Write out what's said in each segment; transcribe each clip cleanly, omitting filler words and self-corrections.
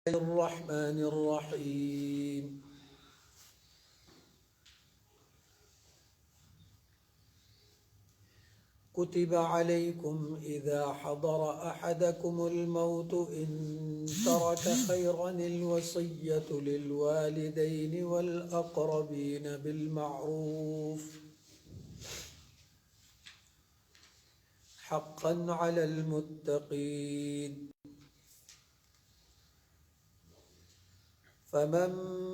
الرحمن الرحيم كتب عليكم إذا حضر أحدكم الموت إن ترك خيرا الوصية للوالدين والأقربين بالمعروف حقا على المتقين فمن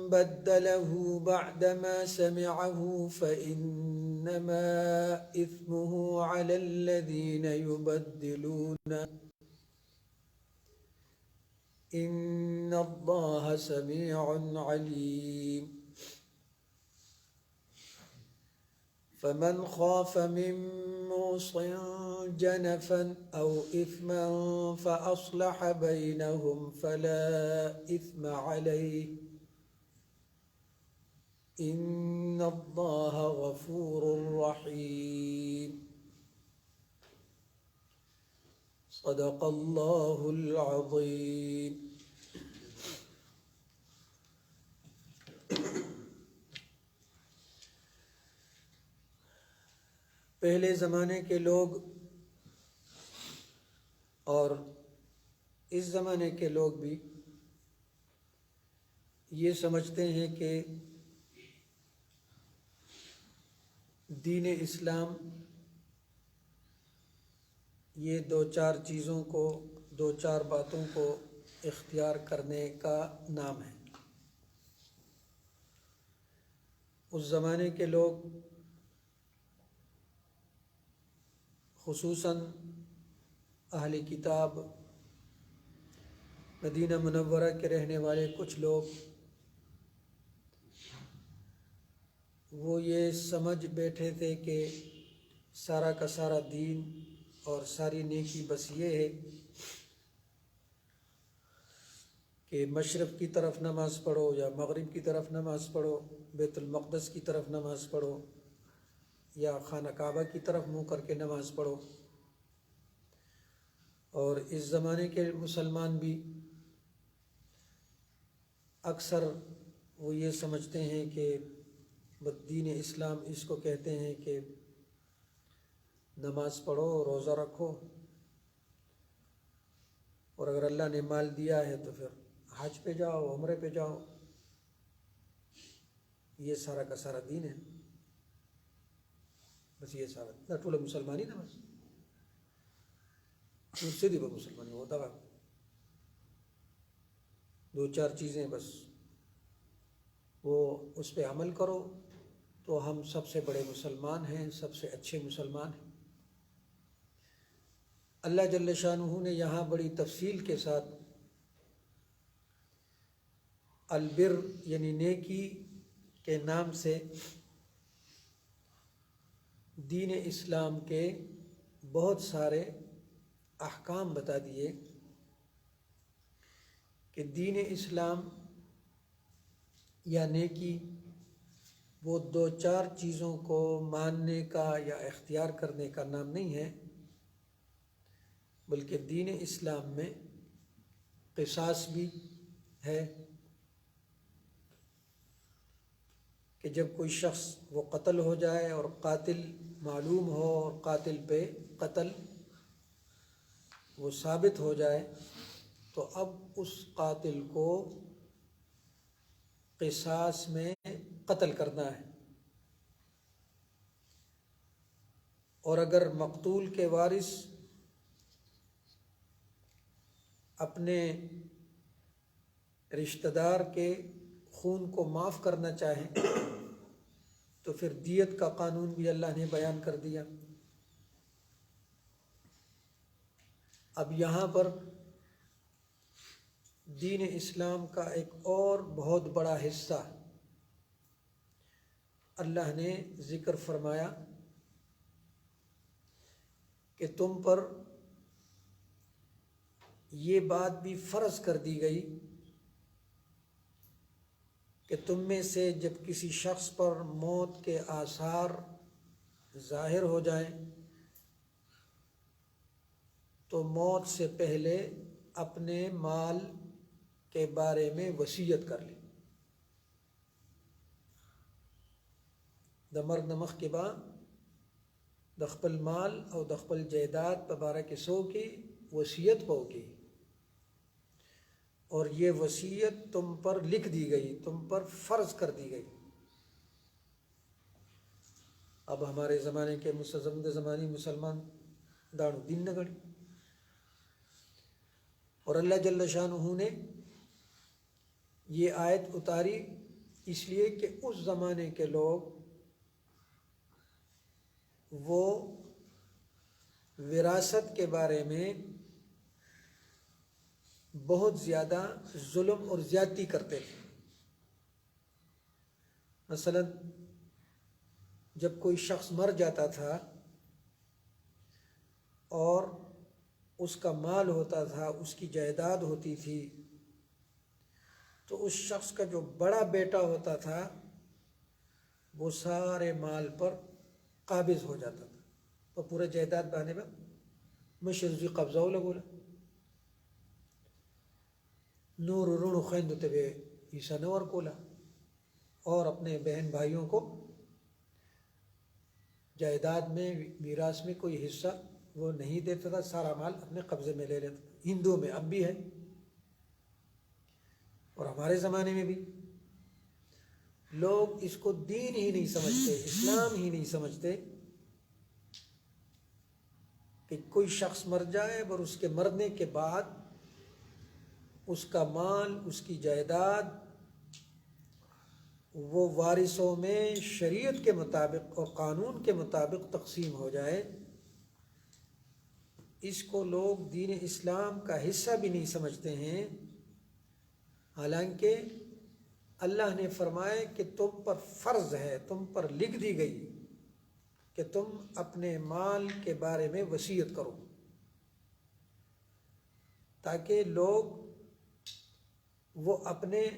بدله بعدما سمعه فإنما إثمه على الذين يبدلونه إن الله سميع عليم فمن خاف من موص جنفا أو إثما فأصلح بينهم فلا إثم عليه إن الله غفور رحيم صدق الله العظيم. پہلے زمانے کے لوگ اور اس زمانے کے لوگ بھی یہ سمجھتے ہیں کہ دین اسلام یہ دو چار چیزوں کو، دو چار باتوں کو اختیار کرنے کا نام ہے. اس زمانے کے لوگ خصوصاً اہل کتاب، مدینہ منورہ کے رہنے والے کچھ لوگ، وہ یہ سمجھ بیٹھے تھے کہ سارا کا سارا دین اور ساری نیکی بس یہ ہے کہ مشرق کی طرف نماز پڑھو یا مغرب کی طرف نماز پڑھو، بیت المقدس کی طرف نماز پڑھو یا خانہ کعبہ کی طرف منہ کر کے نماز پڑھو. اور اس زمانے کے مسلمان بھی اکثر وہ یہ سمجھتے ہیں کہ دین اسلام اس کو کہتے ہیں کہ نماز پڑھو، روزہ رکھو، اور اگر اللہ نے مال دیا ہے تو پھر حج پہ جاؤ، عمرے پہ جاؤ. یہ سارا کا سارا دین ہے. بس یہ سارا نہ ٹولہ مسلمانی نہ بس سے دی مسلمانی ہوتا ہے. دو چار چیزیں بس وہ اس پہ عمل کرو تو ہم سب سے بڑے مسلمان ہیں، سب سے اچھے مسلمان ہیں. اللہ جل شانہ نے یہاں بڑی تفصیل کے ساتھ البر یعنی نیکی کے نام سے دین اسلام کے بہت سارے احکام بتا دیے کہ دین اسلام یا نیکی وہ دو چار چیزوں کو ماننے کا یا اختیار کرنے کا نام نہیں ہے، بلکہ دین اسلام میں قصاص بھی ہے کہ جب کوئی شخص وہ قتل ہو جائے اور قاتل معلوم ہو اور قاتل پہ قتل وہ ثابت ہو جائے تو اب اس قاتل کو قصاص میں قتل کرنا ہے. اور اگر مقتول کے وارث اپنے رشتہ دار کے خون کو معاف کرنا چاہیں تو پھر دیت کا قانون بھی اللہ نے بیان کر دیا. اب یہاں پر دین اسلام کا ایک اور بہت بڑا حصہ اللہ نے ذکر فرمایا کہ تم پر یہ بات بھی فرض کر دی گئی کہ تم میں سے جب کسی شخص پر موت کے آثار ظاہر ہو جائیں تو موت سے پہلے اپنے مال کے بارے میں وصیت کر لی. د مرګ نه مخکې به د خپل مال او د خپل جائیداد په باره کې څه وکړي؟ وصیت به وکړي. اور یہ وصیت تم پر لکھ دی گئی، تم پر فرض کر دی گئی. اب ہمارے زمانے کے زمد زمانی مسلمان داڑو دین نہ گڑی. اور اللہ جل شانہ نے یہ آیت اتاری اس لیے کہ اس زمانے کے لوگ وہ وراثت کے بارے میں بہت زیادہ ظلم اور زیادتی کرتے تھے. مثلا جب کوئی شخص مر جاتا تھا اور اس کا مال ہوتا تھا، اس کی جائیداد ہوتی تھی، تو اس شخص کا جو بڑا بیٹا ہوتا تھا وہ سارے مال پر قابض ہو جاتا تھا. تو پورا جائیداد بانے میں مشرزی قبضہ ہو لگولا نور رونو خیندو تبے عیسیٰ نور کولا، اور اپنے بہن بھائیوں کو جائیداد میں میراث میں کوئی حصہ وہ نہیں دیتا تھا، سارا مال اپنے قبضے میں لے لیتا. ہندوؤں میں اب بھی ہے اور ہمارے زمانے میں بھی لوگ اس کو دین ہی نہیں سمجھتے، اسلام ہی نہیں سمجھتے کہ کوئی شخص مر جائے اور اس کے مرنے کے بعد اس کا مال، اس کی جائیداد وہ وارثوں میں شریعت کے مطابق اور قانون کے مطابق تقسیم ہو جائے. اس کو لوگ دین اسلام کا حصہ بھی نہیں سمجھتے ہیں، حالانکہ اللہ نے فرمایا کہ تم پر فرض ہے، تم پر لکھ دی گئی کہ تم اپنے مال کے بارے میں وصیت کرو، تاکہ لوگ وہ اپنے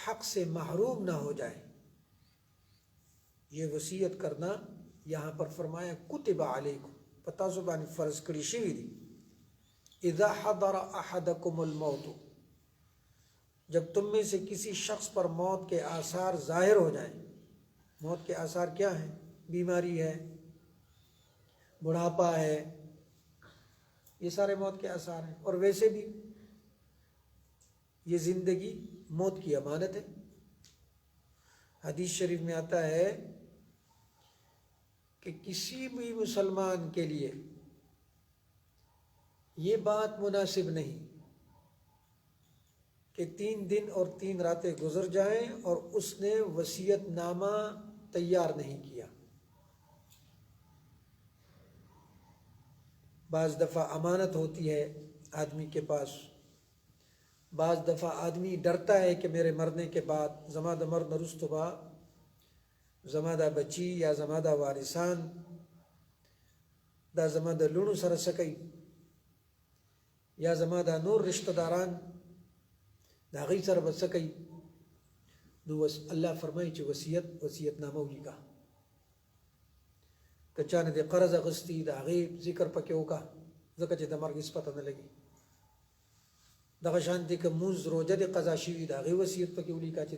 حق سے محروم نہ ہو جائے. یہ وصیت کرنا یہاں پر فرمایا کتب علیکم، پتہ زبانی فرض کری شوی دی. اذا حضر احدکم الموت، جب تم میں سے کسی شخص پر موت کے آثار ظاہر ہو جائیں. موت کے آثار کیا ہیں؟ بیماری ہے، بڑھاپا ہے، یہ سارے موت کے آثار ہیں. اور ویسے بھی یہ زندگی موت کی امانت ہے. حدیث شریف میں آتا ہے کہ کسی بھی مسلمان کے لیے یہ بات مناسب نہیں کہ 3 دن اور 3 راتیں گزر جائیں اور اس نے وصیت نامہ تیار نہیں کیا. بعض دفعہ امانت ہوتی ہے آدمی کے پاس، بعض دفعہ آدمی ڈرتا ہے کہ میرے مرنے کے بعد زمادہ مرد نرستبا زمادہ بچی یا زمادہ وارثان دا زمادہ لونو سر سکی یا زمادہ نور رشتہ داران دا غی سر بسکی. نو اللہ فرمائی چی وصیت نامو لکا کچانے دے قرض اغسطی دا غی ذکر پکیو کا ذکر چی دا مرگ اس پتہ نہ لگی. دا غشانتی که منز روجہ دے قضا شوی دا غی وصیت پکیو لکا چی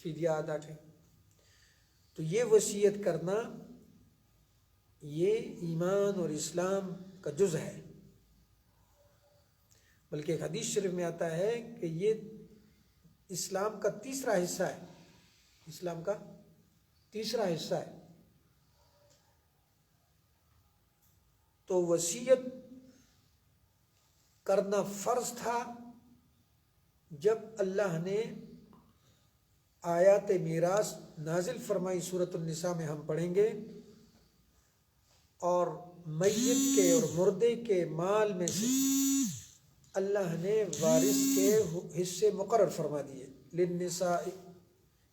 فیدیہ ادا کریں. تو یہ وصیت کرنا یہ ایمان اور اسلام کا جز ہے. بلکہ ایک حدیث شریف میں آتا ہے کہ یہ اسلام کا تیسرا حصہ ہے. اسلام کا تیسرا حصہ ہے. تو وصیت کرنا فرض تھا جب اللہ نے آیات میراث نازل فرمائی. سورۃ النساء میں ہم پڑھیں گے. اور میت کے اور مردے کے مال میں سے اللہ نے وارث کے حصے مقرر فرما دیے. للنساء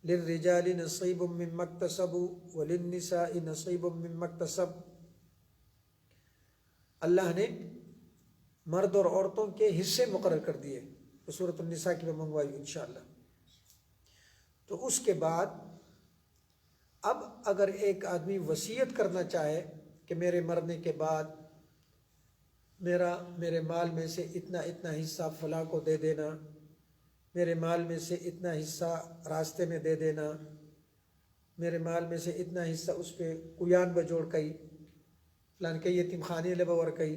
للرجال نصیب مما اکتسبوا وللنساء نصیب مما اکتسب. اللہ نے مرد اور عورتوں کے حصے مقرر کر دیے. تو سورۃ النساء کی میں منگوائی انشاءاللہ. تو اس کے بعد اب اگر ایک آدمی وصیت کرنا چاہے کہ میرے مرنے کے بعد میرے مال میں سے اتنا اتنا حصہ فلاں کو دے دینا میرے مال میں سے اتنا حصہ راستے میں دے دینا، میرے مال میں سے اتنا حصہ اس پہ کویان بجوڑ کئی، فلان کئی یتیم خانے لبور کئی،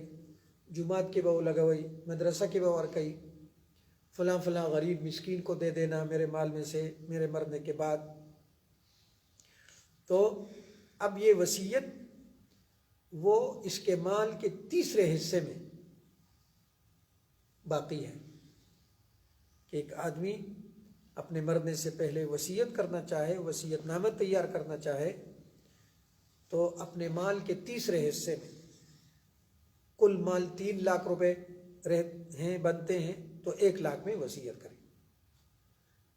جماعت کے بہو لگوئی، مدرسہ کے بہور کئی، فلاں فلاں غریب مسکین کو دے دینا میرے مال میں سے میرے مرنے کے بعد۔ تو اب یہ وصیت وہ اس کے مال کے تیسرے حصے میں باقی ہے کہ ایک آدمی اپنے مرنے سے پہلے وصیت کرنا چاہے، وصیت نامہ تیار کرنا چاہے، تو اپنے مال کے تیسرے حصے میں، کل مال 3 لاکھ روپے بنتے ہیں تو 1 لاکھ میں وصیت کرے،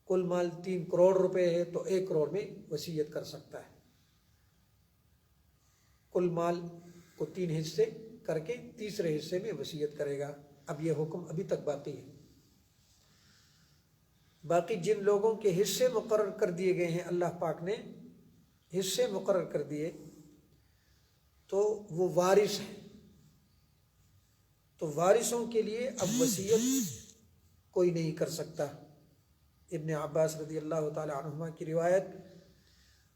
کل مال 3 کروڑ روپے ہے تو 1 کروڑ میں وصیت کر سکتا ہے، کل مال کو 3 حصے کر کے تیسرے حصے میں وصیت کرے گا۔ اب یہ حکم ابھی تک باقی ہے۔ باقی جن لوگوں کے حصے مقرر کر دیے گئے ہیں، اللہ پاک نے حصے مقرر کر دیے، تو وہ وارث ہیں، تو وارثوں کے لیے اب وصیت کوئی نہیں کر سکتا۔ ابن عباس رضی اللہ تعالی عنہما کی روایت،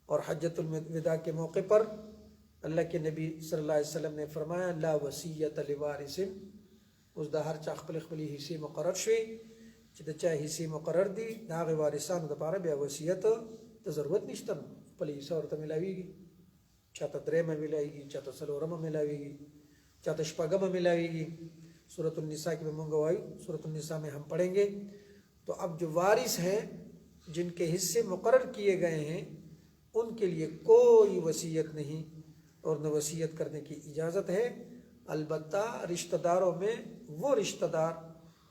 اور حجۃ الوداع کے موقع پر اللہ کے نبی صلی اللہ علیہ وسلم نے فرمایا لا وصیت لوارث، اس دا ہر چا خپل خپلی حصے مقرر شوی چې د چا حصے مقرر دي د هغې وارثانو دپاره بیا وصیت ته ضرورت نشته، نو خپل حصه ورته میلاویږي، چاته 3 میلاویږي، چاته 4 میلاویږي، چاته 6 میلاویږي۔ سورۃ النساء کی بھی مونږ وایو، سورۃ النساء میں ہم پڑھیں گے۔ تو اب جو وارث ہیں جن کے حصے مقرر کیے گئے ہیں ان کے لیے کوئی وصیت نہیں اور نہ وصیت کرنے کی اجازت ہے، البتہ رشتہ داروں میں وہ رشتہ دار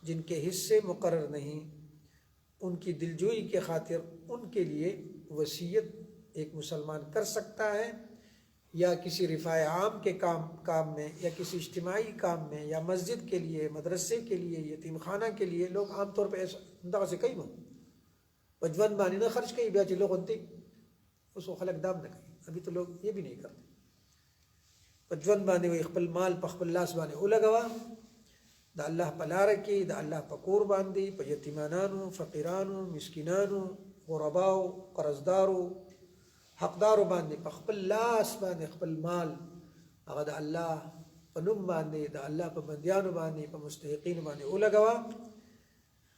جن کے حصے مقرر نہیں، ان کی دلجوئی کے خاطر ان کے لیے وصیت ایک مسلمان کر سکتا ہے، یا کسی رفاع عام کے کام میں، یا کسی اجتماعی کام میں، یا مسجد کے لیے، مدرسے کے لیے، یتیم خانہ کے لیے۔ لوگ عام طور پہ ایسا اندازہ سے کئی وجوان بانی نہ خرچ کئی بیاچی لوگ ہوتے اس کو خلق دام نہ کئی، ابھی تو لوگ یہ بھی نہیں کرتے، وجوان بانے وہ اخپل مال پخپل لاس بانے او لگوا دا اللہ پلا رکی، دا اللہ پا کور باندی، پا یتیمانانو، فقیرانو، مسکینانو، غرباو، قرضدارو، حقدارو باندی پا خپل لاس باندی خپل مال اگا دا اللہ پا نم باندی، دا اللہ پا بندیانو باندی، پا مستحقین باندی او لگوا۔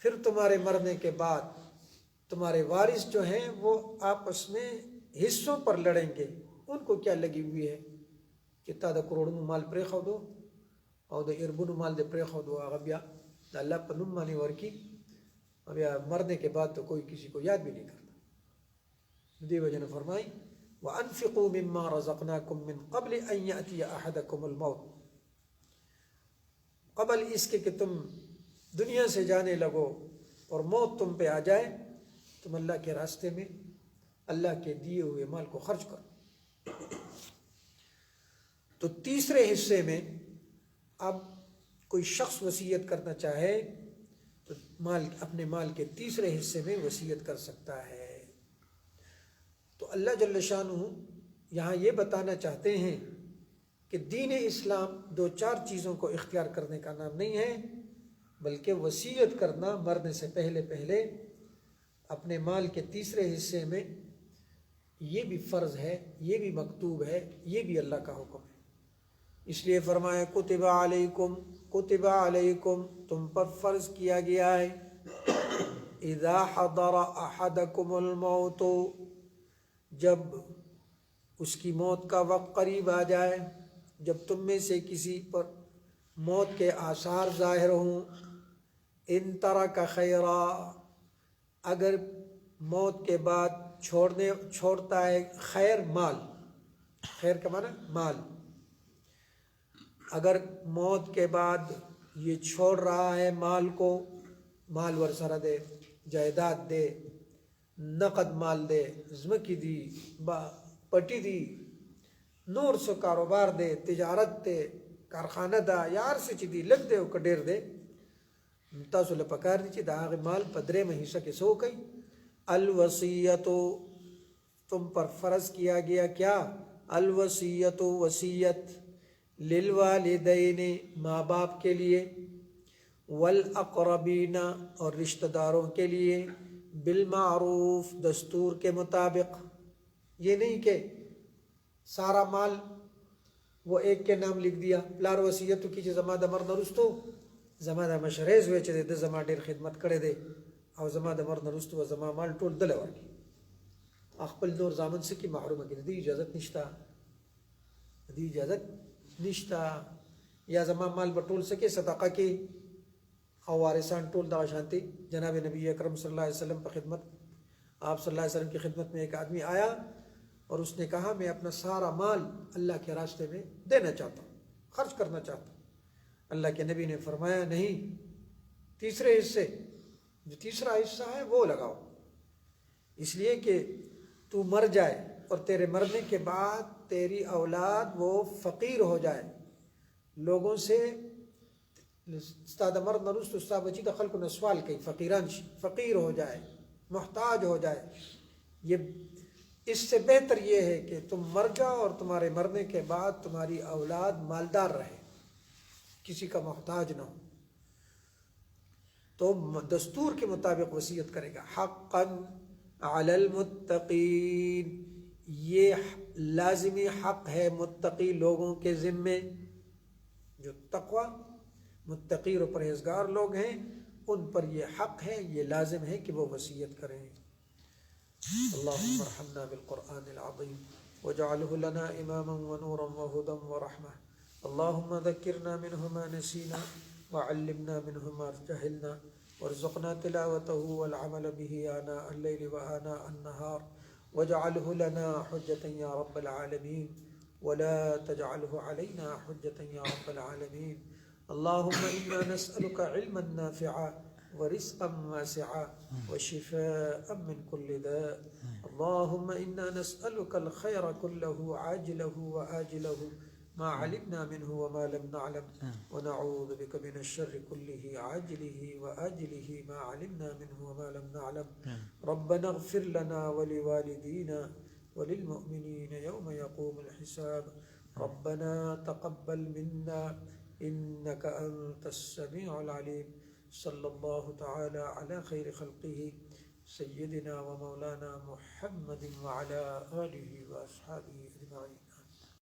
پھر تمہارے مرنے کے بعد تمہارے وارث جو ہیں وہ آپس میں حصوں پر لڑیں گے، ان کو کیا لگی ہوئی ہے کہ تا دا کروڑوں مال پرے خودو اور دا اربونو مال دے پرے خودو، آگا بیا دا اللہ پا نم مانی ورکی، اب یا مرنے کے بعد تو کوئی کسی کو یاد بھی نہیں کرتا۔ دی وجہ نے فرمائی وَأَنفِقُوا مِمَّا رَزَقْنَاكُم مِّن قَبْلِ أَن يَأْتِيَ أَحَدَكُمُ الْمَوْتُ، قبل اس کے کہ تم دنیا سے جانے لگو اور موت تم پہ آ جائے، تم اللہ کے راستے میں اللہ کے دیے ہوئے مال کو خرچ کرو۔ تو تیسرے حصے میں اب کوئی شخص وصیت کرنا چاہے تو اپنے مال کے تیسرے حصے میں وصیت کر سکتا ہے۔ تو اللہ جل شانہ یہاں یہ بتانا چاہتے ہیں کہ دین اسلام 2-4 چیزوں کو اختیار کرنے کا نام نہیں ہے، بلکہ وصیت کرنا مرنے سے پہلے اپنے مال کے تیسرے حصے میں، یہ بھی فرض ہے، یہ بھی مکتوب ہے، یہ بھی اللہ کا حکم ہے۔ اس لیے فرمایا کتب علیکم، تم پر فرض کیا گیا ہے، اذا حضر احدکم الموت، جب اس کی موت کا وقت قریب آ جائے، جب تم میں سے کسی پر موت کے آثار ظاہر ہوں، ان ترک خیرا، اگر موت کے بعد چھوڑتا ہے خیر مال، خیر کا معنی مال، اگر موت کے بعد یہ چھوڑ رہا ہے مال کو، مال ورسرہ دے، جائیداد دے، نقد مال دے، زمکی دی، پٹی دی، نور سو کاروبار دے، تجارت دے، کارخانہ دا، یار سے چی دی لگ دے او کڈیر دے، تاسو لپکار دی چی دا آغی مال پدرے میں حصہ کے سو کئی۔ الوصیتو، تم پر فرض کیا گیا کیا؟ الوصیتو، وصیت، للوالدین، ماں باپ کے لیے، والاقربین اور رشتہ داروں کے لیے بالمعروف دستور کے مطابق. یہ نہیں کہ سارا مال وہ ایک کے نام لکھ دیا پلار وصیت کی زما د مر نرستو زما د مشریز وچ دے د زما ډیر خدمت کړي دے او زما د مر نرستو زما مال ټول دل ورکی خپل نور زامن سکی محروم کړي دی اجازت نشتا دی اجازت نشتا یا زما مال بټول سکے صدقہ کې او وارثان ټول دا شانتی. جناب نبی اکرم صلی اللہ علیہ وسلم پر خدمت آپ صلی اللہ علیہ وسلم کی خدمت میں ایک آدمی آیا اور اس نے کہا میں اپنا سارا مال اللہ کے راستے میں دینا چاہتا ہوں خرچ کرنا چاہتا ہوں. اللہ کے نبی نے فرمایا نہیں تیسرے حصے جو تیسرا حصہ ہے وہ لگاؤ اس لیے کہ تو مر جائے اور تیرے مرنے کے بعد تیری اولاد وہ فقیر ہو جائے لوگوں سے استاد مر نرست استاد بچی دخل کو سوال کئی فقیران فقیر ہو جائے محتاج ہو جائے. یہ اس سے بہتر یہ ہے کہ تم مر جاؤ اور تمہارے مرنے کے بعد تمہاری اولاد مالدار رہے کسی کا محتاج نہ ہو. تو دستور کے مطابق وصیت کرے گا. حقا علی المتقین یہ لازمی حق ہے متقی لوگوں کے ذمے جو تقوی متقی اور پرہیزگار لوگ ہیں ان پر یہ حق ہے یہ لازم ہے کہ وہ وصیت کریں. اللہم ارحمنا بالقرآن العظیم واجعله لنا اماما ونورا وهدى ورحمة. اللہم ذکرنا منه ما نسینا وعلمنا منه ما جہلنا وارزقنا تلاوته والعمل به آناء الليل وآناء النهار واجعله لنا حجة يا رب العالمين ولا تجعله علينا حجة يا رب العالمين. اللهم إنا نسألك علما نافعا ورزقا واسعا وشفاء من كل داء. اللهم إنا نسألك الخير كله عاجله وآجله ما علمنا منه وما لم نعلم ونعوذ بك من الشر كله عاجله وآجله ما علمنا منه وما لم نعلم. ربنا اغفر لنا ولوالدينا وللمؤمنين يوم يقوم الحساب. ربنا تقبل منا إنك أنت السميع العليم. صلى الله تعالى على خير خلقه سيدنا ومولانا محمد وعلى آله وأصحابه أجمعين.